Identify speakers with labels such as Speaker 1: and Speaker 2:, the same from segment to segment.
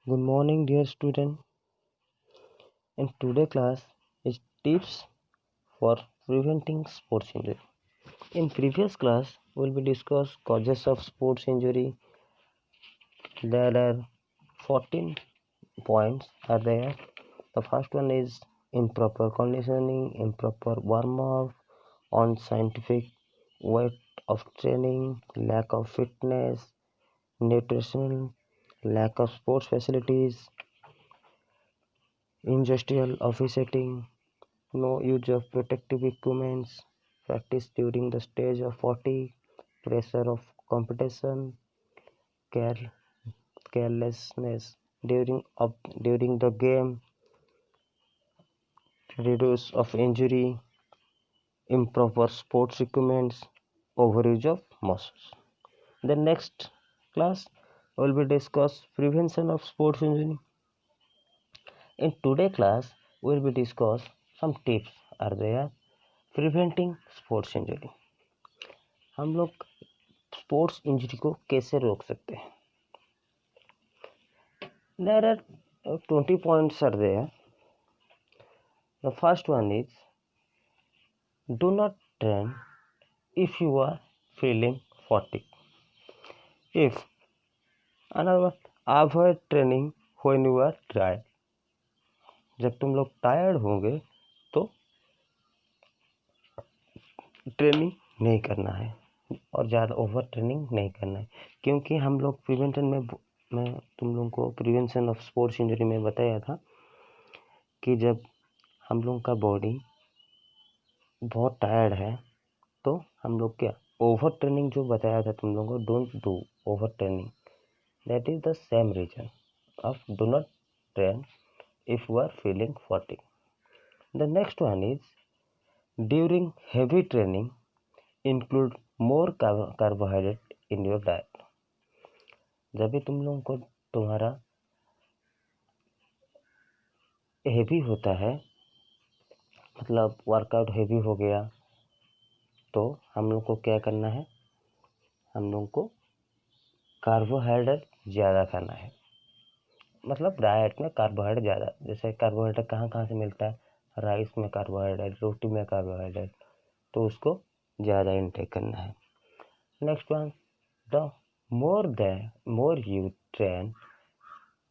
Speaker 1: Good morning, dear student. In today class is tips for preventing sports injury. In previous class, we will discuss causes of sports injury. There are 14 points are there. The first one is improper conditioning, improper warm-up, unscientific weight of training, lack of fitness, nutrition, lack of sports facilities, industrial office setting, no use of protective equipments, practice during the stage of fatigue, pressure of competition, care, carelessness during the game, reduce of injury, improper sports equipments, overuse of muscles. The next class will be discuss prevention of sports injury. In today class, we will be discuss some tips are there preventing sports injury. हम लोग sports injury को कैसे रोक सकते हैं? There are 20 points are there. The first one is do not train if you are feeling fatigue. If another avoid training when you are tired. जब तुम लोग टायर्ड होंगे तो ट्रेनिंग नहीं करना है और ज़्यादा ओवर ट्रेनिंग नहीं करना है, क्योंकि हम लोग प्रिवेंशन में मैं तुम लोगों को प्रिवेंशन ऑफ स्पोर्ट्स इंजरी में बताया था कि जब हम लोगों का बॉडी बहुत टायर्ड है तो हम लोग क्या ओवर ट्रेनिंग जो बताया था तुम लोगों को, don't do over training. That is the same reason of do not train if you are feeling fatigue. The next one is during heavy training include more carbohydrate in your diet. जब भी तुम लोगों को तुम्हारा heavy होता है, मतलब workout heavy हो गया, तो हम लोग को क्या करना है, हम लोग को कार्बोहाइड्रेट ज़्यादा खाना है. मतलब डाइट में कार्बोहाइड्रेट ज़्यादा, जैसे कार्बोहाइड्रेट कहाँ कहाँ से मिलता है, राइस में कार्बोहाइड्रेट, रोटी में कार्बोहाइड्रेट, तो उसको ज़्यादा इनटेक करना है. Next one, the more you train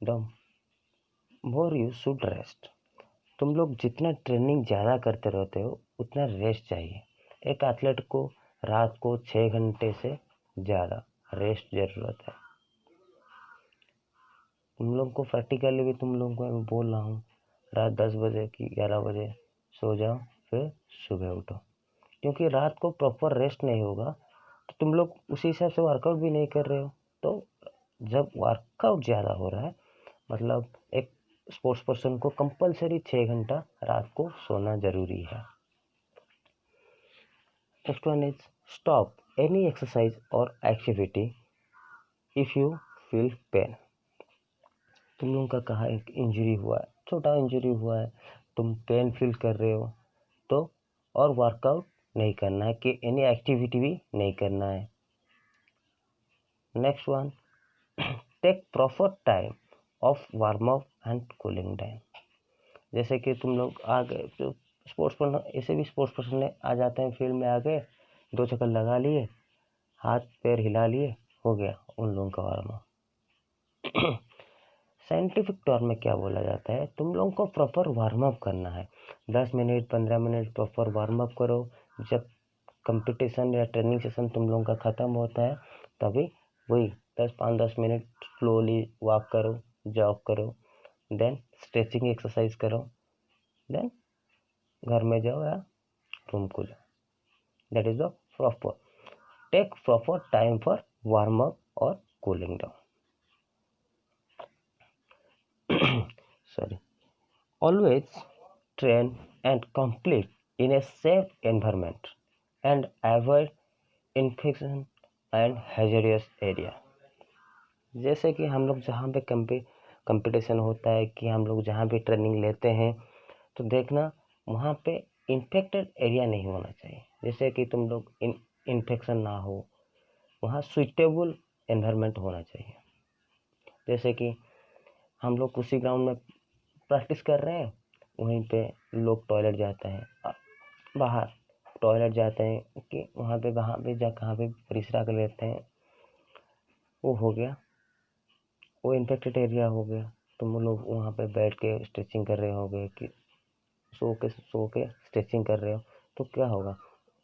Speaker 1: the more you should rest. तुम लोग जितना ट्रेनिंग ज़्यादा करते रहते हो उतना रेस्ट चाहिए. एक एथलीट को रात को 6 घंटे से ज़्यादा रेस्ट ज़रूरत है. तुम लोग को प्रैक्टिकली भी तुम लोगों को मैं बोल रहा हूँ, रात 10 बजे की 11 बजे सो जाओ, फिर सुबह उठो, क्योंकि रात को प्रॉपर रेस्ट नहीं होगा तो तुम लोग उसी हिसाब से वर्कआउट भी नहीं कर रहे हो. तो जब वर्कआउट ज़्यादा हो रहा है, मतलब एक स्पोर्ट्स पर्सन को कंपलसरी 6 घंटा रात को सोना ज़रूरी है. Next one is stop any exercise और activity if you feel pain. तुम लोगों का कहा एक इंजरी हुआ है, छोटा इंजरी हुआ है, तुम पेन फील कर रहे हो, तो और वर्कआउट नहीं करना है कि एनी एक्टिविटी भी नहीं करना है. Next one, take proper time of warm up and cooling down. जैसे कि तुम लोग आ गए, जो स्पोर्ट्स पर्सन ऐसे भी स्पोर्ट्स पर्सन आ जाते हैं, फील्ड में आ गए, 2 चक्कर लगा लिए, हाथ पैर हिला लिए, हो गया उन लोगों का वार्म अप. साइंटिफिक टर्म में क्या बोला जाता है, तुम लोगों को प्रॉपर वार्म अप करना है. 10 minute 15 minute proper warm up करो. जब कंपटीशन या ट्रेनिंग सेशन तुम लोगों का ख़त्म होता है, तभी वही 5-10 मिनट स्लोली वॉक करो, जॉग करो, देन स्ट्रेचिंग एक्सरसाइज करो, देन घर में जाओ या रूम को जाओ. That is the proper take proper time for warm up और cooling down. Sorry. Always train and complete in a safe environment and avoid infection and hazardous area. जैसे कि हम लोग जहाँ पे कंपटीशन होता है, कि हम लोग जहाँ भी ट्रेनिंग लेते हैं, तो देखना वहाँ पे इन्फेक्टेड एरिया नहीं होना चाहिए. जैसे कि तुम लोग इन्फेक्शन ना हो, वहाँ सुइटेबल एनवायरनमेंट होना चाहिए. जैसे कि हम लोग उसी ग्राउंड में प्रैक्टिस कर रहे हैं, वहीं पे लोग टॉयलेट जाते हैं, बाहर टॉयलेट जाते हैं कि वहाँ पे कहाँ पे परिसरा कर लेते हैं, वो हो गया, वो इन्फेक्टेड एरिया हो गया। तुम लोग वहाँ पे बैठ के स्ट्रेचिंग कर रहे होगे कि सो के स्ट्रेचिंग कर रहे हो, तो क्या होगा,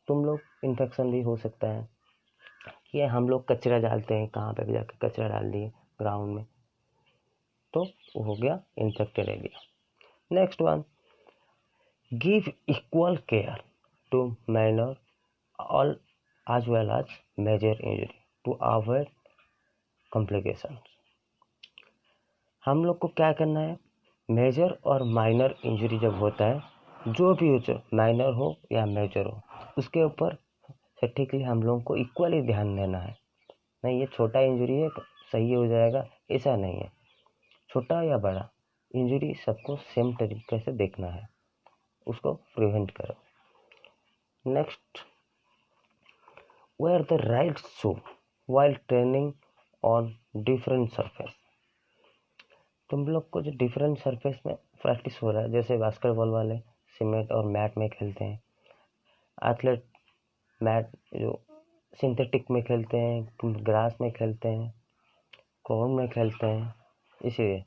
Speaker 1: तुम लोग इन्फेक्शन भी हो सकता है। कि हम लोग कचरा डालते हैं, कहाँ पे भी जाके कचरा डाल दिए ग्राउंड में, तो वो हो गया infected area. Next one, give equal care to minor all as well as major injury to avoid complications। हम लोग को क्या करना है, मेजर और माइनर इंजरी जब होता है, जो भी हो, माइनर हो या मेजर हो, उसके ऊपर सटीकली हम लोगों को इक्वली ध्यान देना है। नहीं ये छोटा इंजरी है सही हो जाएगा, ऐसा नहीं है। छोटा या बड़ा इंजरी सबको सेम तरीके से देखना है, उसको प्रिवेंट करो। Next, wear the right shoe while training on different surface। तुम लोग को जो डिफरेंट सरफेस में प्रैक्टिस हो रहा है, जैसे बास्केटबॉल वाले सीमेंट और मैट में खेलते हैं, एथलेट मैट जो सिंथेटिक में खेलते हैं, ग्रास में खेलते हैं, कॉर्न में खेलते हैं, इसीलिए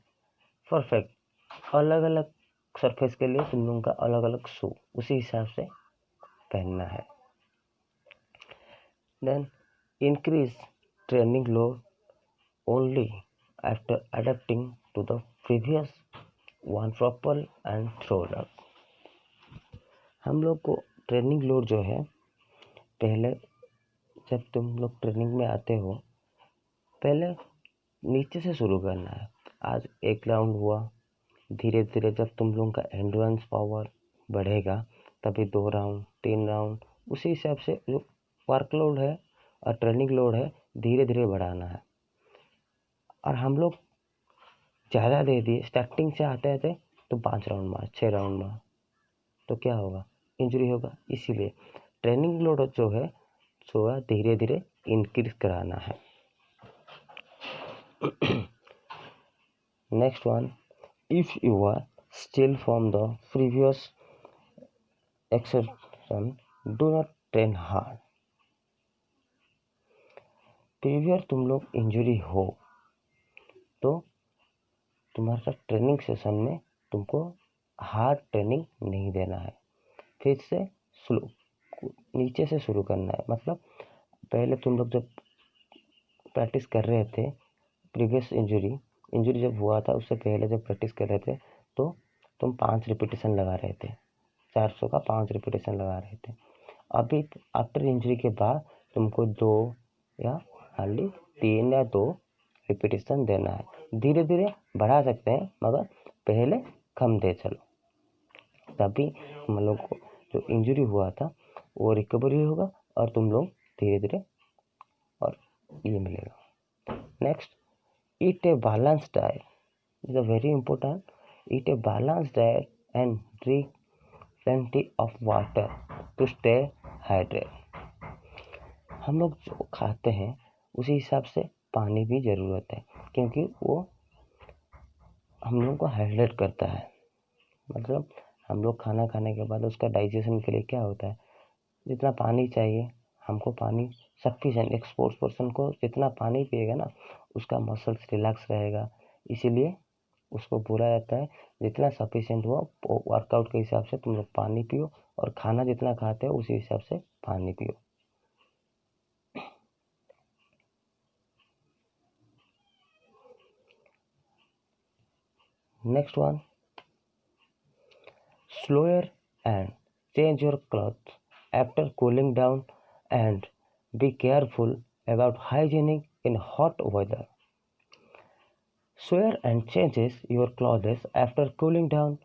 Speaker 1: परफेक्ट अलग अलग सरफेस के लिए तुम लोगों का अलग अलग शू उसी हिसाब से पहनना है। Then increase training load only after adapting to the previous one proper and thrown up। हम लोग को ट्रेनिंग लोड जो है, पहले जब तुम लोग ट्रेनिंग में आते हो, पहले नीचे से शुरू करना है। आज एक राउंड हुआ, धीरे धीरे जब तुम लोगों का एंड्योरेंस पावर बढ़ेगा, तभी 2 राउंड 3 राउंड, उसी हिसाब से जो वर्कलोड है और ट्रेनिंग लोड है धीरे धीरे बढ़ाना है। और हम लोग ज़्यादा दे दिए, स्टार्टिंग से आते आते तो 5 राउंड मार 6 राउंड मार, तो क्या होगा, इंजरी होगा। इसीलिए ट्रेनिंग लोड जो है थोड़ा धीरे धीरे इंक्रीज कराना है। Next one, if you are still from the previous exercise do not train hard. Previous तुम लोग इंजरी हो तो तुम्हारा ट्रेनिंग सेशन में तुमको हार्ड ट्रेनिंग नहीं देना है, फिर से स्लो नीचे से शुरू करना है। मतलब पहले तुम लोग जब प्रैक्टिस कर रहे थे, प्रीवियस इंजरी जब हुआ था उससे पहले जब प्रैक्टिस कर रहे थे, तो तुम 5 रिपीटेशन लगा रहे थे, 400 का 5 रिपीटेशन लगा रहे थे। अभी आफ्टर इंजरी के बाद तुमको 2 या हार्डली 3 या 2 रिपीटेशन देना है। धीरे धीरे बढ़ा सकते हैं, मगर पहले कम दे चलो, तभी हम लोग को जो इंजरी हुआ था वो रिकवरी होगा और तुम लोग धीरे धीरे और ये मिलेगा। Next, eat a balanced diet is a very important। eat a balanced diet and drink plenty of water to stay hydrated। हम लोग जो खाते हैं उसी हिसाब से पानी भी ज़रूरत है, क्योंकि वो हम लोग को हाइड्रेट करता है। मतलब हम लोग खाना खाने के बाद उसका डाइजेशन के लिए क्या होता है, जितना पानी चाहिए हमको, पानी सफिशेंट। एक स्पोर्ट्स पर्सन को जितना पानी पिएगा ना, उसका मसल्स रिलैक्स रहेगा। इसीलिए उसको बोला जाता है जितना सफिशेंट हो वर्कआउट के हिसाब से तुम लोग पानी पियो, और खाना जितना खाते हो उसी हिसाब से पानी पियो। Next one, slower and change your clothes after cooling down and be careful about hygiene in hot weather। Swear and changes your clothes after cooling down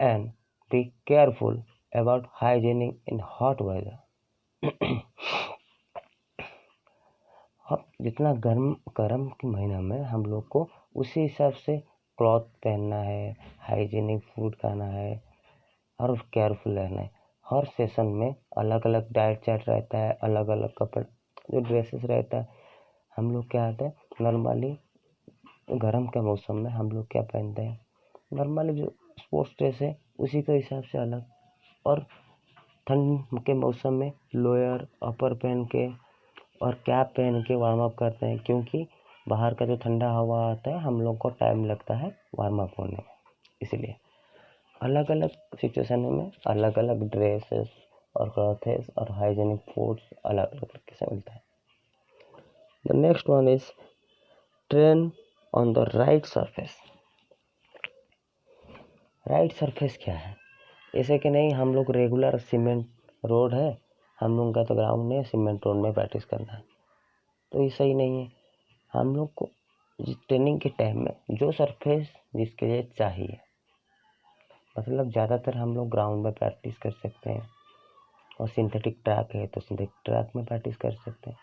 Speaker 1: and be careful about hygiene in hot weather। अब जितना गर्म के महीना में हम लोग को उसी हिसाब से क्लॉथ पहनना है, हाइजीनिक फूड खाना है और केयरफुल रहना है। हर सेशन में अलग अलग डाइट चार्ट रहता है, अलग अलग कपड़े जो ड्रेसेस रहता है। हम लोग क्या आता है नॉर्मली गर्म के मौसम में हम लोग क्या पहनते हैं, नॉर्मली जो स्पोर्ट्स ड्रेस है उसी के हिसाब से अलग, और ठंड के मौसम में लोअर अपर पहन के और कैप पहन के वार्म अप करते हैं, क्योंकि बाहर का जो ठंडा हवा आता है हम लोग को टाइम लगता है वार्म अप होने में, इसलिए अलग अलग सिचुएशन में अलग अलग ड्रेसेस और क्लॉथेस और हाइजीनिक फूड्स अलग अलग तरीके से मिलता है। The next one is train on the right surface. Right surface क्या है, ऐसे कि नहीं हम लोग रेगुलर सीमेंट रोड है, हम लोग का तो ग्राउंड है, सीमेंट रोड में प्रैक्टिस करना है, तो ये सही नहीं है। हम लोग को ट्रेनिंग के टाइम में जो सरफेस जिसके लिए चाहिए, मतलब ज़्यादातर हम लोग ग्राउंड में प्रैक्टिस कर सकते हैं, और सिंथेटिक ट्रैक है तो सिंथेटिक ट्रैक में प्रैक्टिस कर सकते हैं।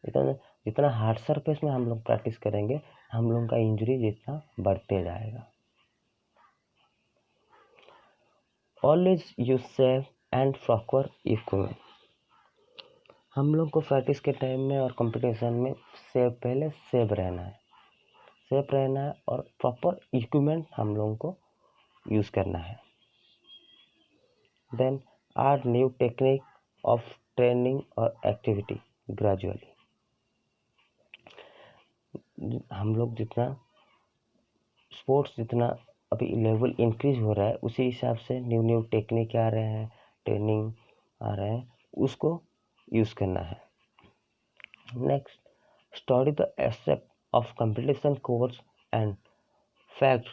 Speaker 1: जितना जितना हार्ड सरफेस में हम लोग प्रैक्टिस करेंगे, हम लोग का इंजरी जितना बढ़ते जाएगा। Always use safe and proper equipment. हम लोग को प्रैक्टिस के टाइम में और कंपटीशन में पहले सेफ रहना है और प्रॉपर इक्विपमेंट हम लोगों को यूज़ करना है। Then add new technique of training और एक्टिविटी ग्रेजुअली। हम लोग जितना अभी लेवल इंक्रीज हो रहा है, उसी हिसाब से न्यू टेक्निक आ रहे हैं, ट्रेनिंग आ रहे हैं, उसको यूज़ करना है। Next, study the aspect of competition course and fact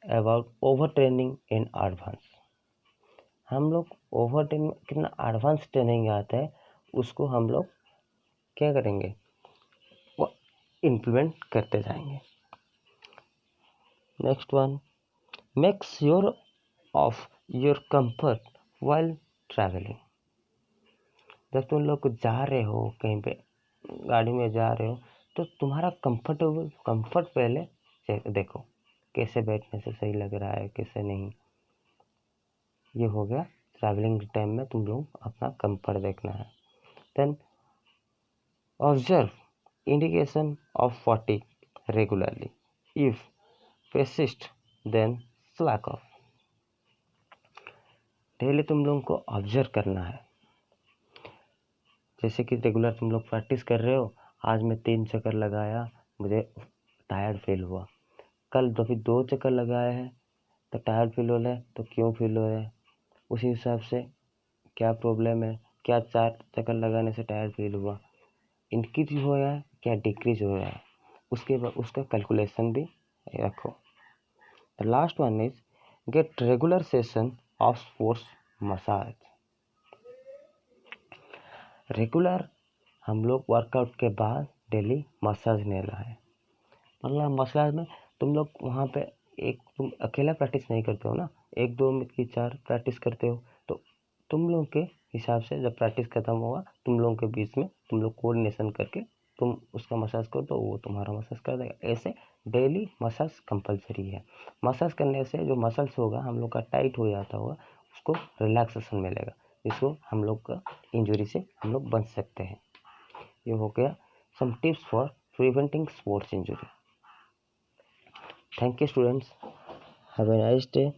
Speaker 1: about over training in advance. हम लोग ओवर ट्रेनिंग कितना एडवांस ट्रेनिंग आता है, उसको हम लोग क्या करेंगे, वो इम्प्लीमेंट करते जाएंगे। Next one, make sure of your comfort while travelling. जब तुम लोग जा रहे हो कहीं पे, गाड़ी में जा रहे हो, तो तुम्हारा कंफर्ट पहले देखो, कैसे बैठने से सही लग रहा है, कैसे नहीं। ये हो गया ट्रैवलिंग टाइम में तुम लोग अपना कंफर्ट देखना है। Then observe indication of fatigue regularly, if persist then slack off। Daily तुम लोगों को ऑब्जर्व करना है, जैसे कि रेगुलर तुम लोग प्रैक्टिस कर रहे हो, आज मैं 3 चक्कर लगाया, मुझे टायर्ड फील हुआ, कल तो फिर 2 चक्कर लगाए हैं तो टायर्ड फील हो रहा है, तो क्यों फील हो रहा है, उसी हिसाब से क्या प्रॉब्लम है, क्या 4 चक्कर लगाने से टायर्ड फील हुआ, इंक्रीज हो रहा है क्या डिक्रीज हो रहा है, उसके बाद उसका कैलकुलेशन भी रखो। The last one is get regular session of sports massage. Regular हम लोग वर्कआउट के बाद डेली मसाज लेना है। मतलब मसाज में तुम लोग वहाँ पे तुम अकेला प्रैक्टिस नहीं करते हो ना, 1-2 की 4 प्रैक्टिस करते हो, तो तुम लोग के हिसाब से जब प्रैक्टिस खत्म होगा, तुम लोगों के बीच में तुम लोग कोऑर्डिनेशन करके तुम उसका मसाज करो तो वो तुम्हारा मसाज कर देगा। ऐसे डेली मसाज कंपलसरी है। मसाज करने से जो मसल्स होगा हम लोग का टाइट हो जाता होगा, उसको रिलैक्सेशन मिलेगा, जिसको हम लोग का इंजरी से हम लोग बच सकते हैं। ये हो गया some tips for preventing sports injury. Thank you students, have a nice day.